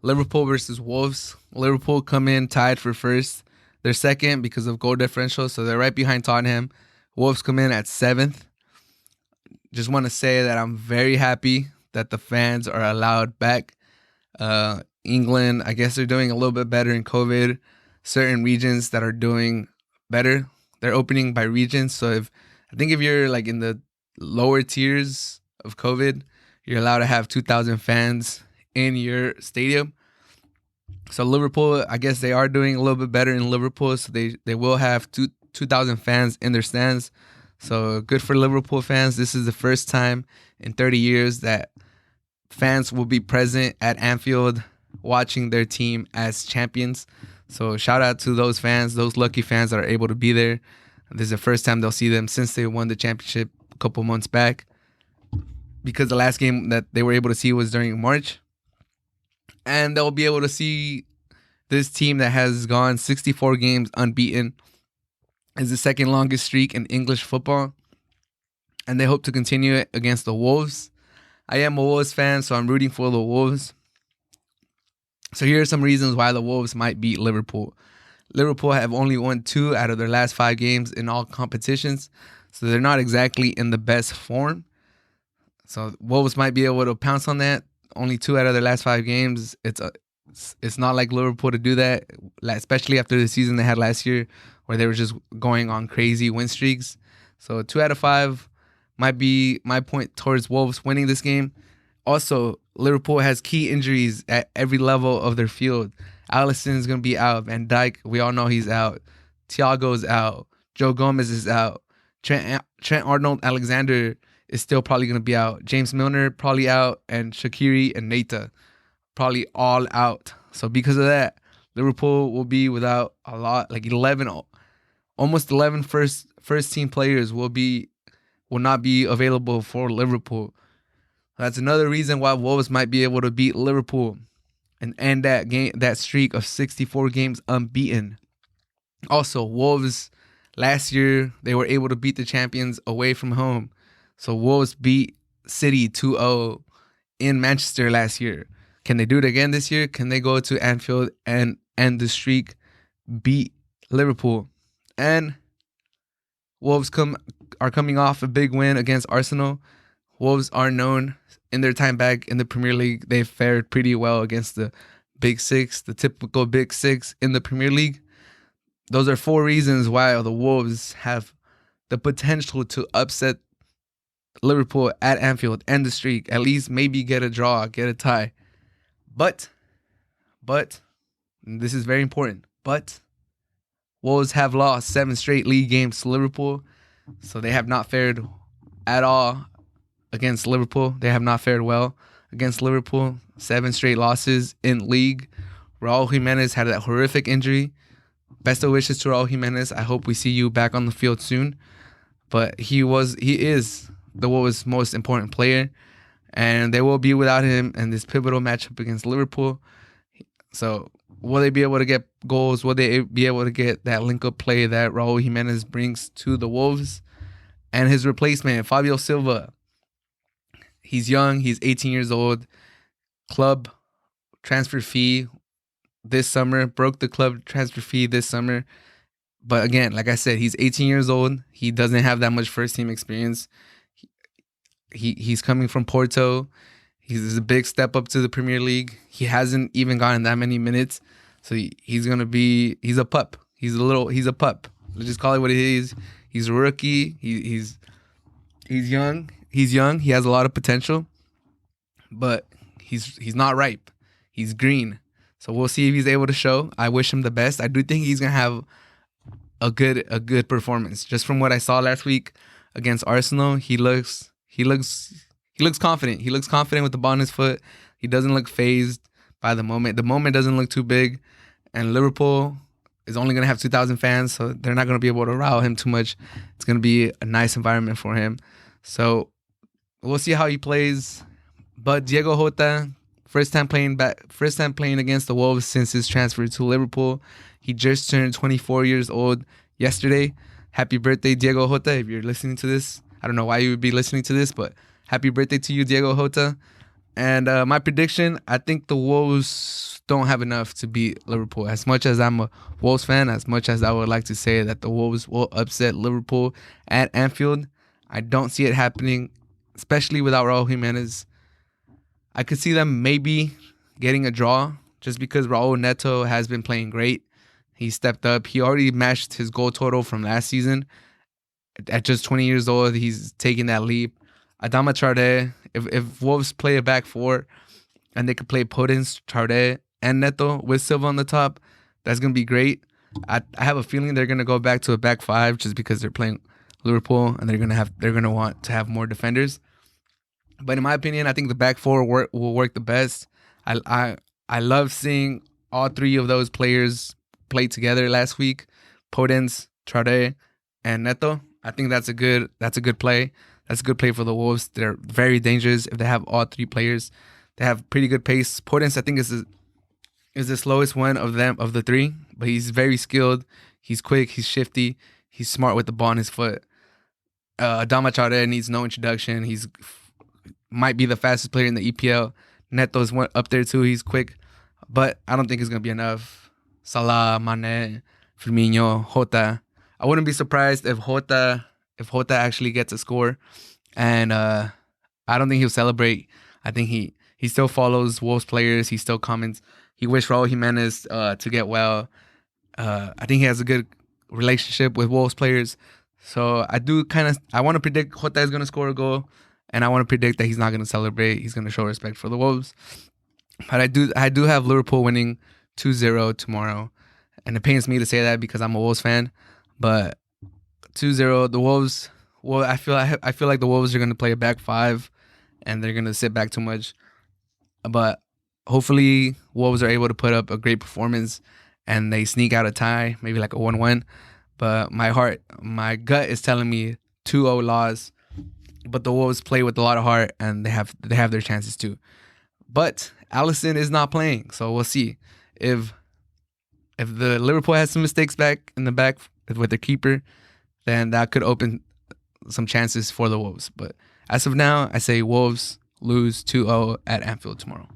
Liverpool versus Wolves. Liverpool come in tied for first. They're second because of goal differential, so they're right behind Tottenham. Wolves come in at seventh. Just want to say that I'm very happy that the fans are allowed back. England, I guess they're doing a little bit better in COVID. Certain regions that are doing better, they're opening by regions. So I think if you're like in the lower tiers of COVID, you're allowed to have 2,000 fans in your stadium. So Liverpool, I guess they are doing a little bit better in Liverpool. So they will have 2,000 fans in their stands. So good for Liverpool fans. This is the first time in 30 years that fans will be present at Anfield watching their team as champions. So shout out to those fans, those lucky fans that are able to be there. This is the first time they'll see them since they won the championship a couple months back, because the last game that they were able to see was during March. And they'll be able to see this team that has gone 64 games unbeaten, is the second longest streak in English football. And they hope to continue it against the Wolves. I am a Wolves fan, so I'm rooting for the Wolves. So here are some reasons why the Wolves might beat Liverpool. Liverpool have only won 2 out of their last 5 games in all competitions, so they're not exactly in the best form. So Wolves might be able to pounce on that. Only 2 out of their last 5 games. It's not like Liverpool to do that, especially after the season they had last year where they were just going on crazy win streaks. So 2 out of 5 might be my point towards Wolves winning this game. Also, Liverpool has key injuries at every level of their field. Alison is going to be out. Van Dijk, we all know he's out. Thiago is out. Joe Gomez is out. Trent Arnold Alexander is still probably going to be out. James Milner probably out. And shaqiri and neita probably all out. So because of that, Liverpool will be without a lot, like almost 11 first team players will not be available for Liverpool. That's another reason why Wolves might be able to beat Liverpool and end that streak of 64 games unbeaten. Also, Wolves last year, they were able to beat the champions away from home. So Wolves beat City 2-0 in Manchester last year. Can they do it again this year? Can they go to Anfield and end the streak, beat Liverpool? And Wolves are coming off a big win against Arsenal. Wolves are known in their time back in the Premier League. They've fared pretty well against the Big Six, the typical Big Six in the Premier League. Those are 4 reasons why the Wolves have the potential to upset Liverpool at Anfield, end the streak, at least maybe get a draw, get a tie. But, this is very important, but Wolves have lost 7 straight league games to Liverpool, so they have not fared at all against Liverpool. They have not fared well against Liverpool. 7 straight losses in league. Raul Jimenez had a horrific injury. Best of wishes to Raul Jimenez. I hope we see you back on the field soon. But he is the Wolves' most important player, and they will be without him in this pivotal matchup against Liverpool. So will they be able to get goals? Will they be able to get that link-up play that Raul Jimenez brings to the Wolves? And his replacement, Fabio Silva. He's young. He's 18 years old. Club transfer fee this summer. Broke the club transfer fee this summer. But again, like I said, he's 18 years old. He doesn't have that much first-team experience. He's coming from Porto. He's a big step up to the Premier League. He hasn't even gotten that many minutes. So he's a pup. He's a pup. Let's just call it what it is. He's a rookie. He's young. He's young. He has a lot of potential, but he's not ripe. He's green. So we'll see if he's able to show. I wish him the best. I do think he's gonna have a good performance. Just from what I saw last week against Arsenal, he looks confident. He looks confident with the ball in his foot. He doesn't look phased by the moment. The moment doesn't look too big, and Liverpool is only gonna have 2,000 fans, so they're not gonna be able to rile him too much. It's gonna be a nice environment for him. So we'll see how he plays. But Diego Jota, first time playing against the Wolves since his transfer to Liverpool. He just turned 24 years old yesterday. Happy birthday, Diego Jota, if you're listening to this. I don't know why you would be listening to this, but happy birthday to you, Diego Jota. And my prediction, I think the Wolves don't have enough to beat Liverpool. As much as I'm a Wolves fan, as much as I would like to say that the Wolves will upset Liverpool at Anfield, I don't see it happening, especially without Raul Jimenez. I could see them maybe getting a draw just because Raul Neto has been playing great. He stepped up. He already matched his goal total from last season. At just 20 years old, he's taking that leap. Adama Traoré, if Wolves play a back four and they could play Podence, Traoré, and Neto with Silva on the top, that's going to be great. I have a feeling they're going to go back to a back five just because they're playing Liverpool and they're going to want to have more defenders. But in my opinion, I think the back four will work the best. I love seeing all three of those players play together last week. Podence, Traoré, and Neto. I think that's a good play. That's a good play for the Wolves. They're very dangerous if they have all three players. They have pretty good pace. Podence, I think, is the slowest one of the three, but he's very skilled. He's quick. He's shifty. He's smart with the ball on his foot. Adama Traoré needs no introduction. He's might be the fastest player in the EPL. Neto's one up there too. He's quick, but I don't think it's gonna be enough. Salah, Mane, Firmino, Jota. I wouldn't be surprised if Jota actually gets a score, and I don't think he'll celebrate. I think he still follows Wolves players. He still comments. He wished Raul Jimenez to get well. I think he has a good relationship with Wolves players. So I want to predict Jota is going to score a goal, and I want to predict that he's not going to celebrate. He's going to show respect for the Wolves. But I do have Liverpool winning 2-0 tomorrow, and it pains me to say that because I'm a Wolves fan. But 2-0, the Wolves. Well, I feel like the Wolves are going to play a back five, and they're going to sit back too much. But hopefully, Wolves are able to put up a great performance, and they sneak out a tie, maybe like a 1-1. But my gut is telling me 2-0 loss. But the Wolves play with a lot of heart, and they have their chances too. But Alison is not playing, so we'll see if the Liverpool has some mistakes back in the back with their keeper, then that could open some chances for the Wolves. But as of now, I say Wolves lose 2-0 at Anfield tomorrow.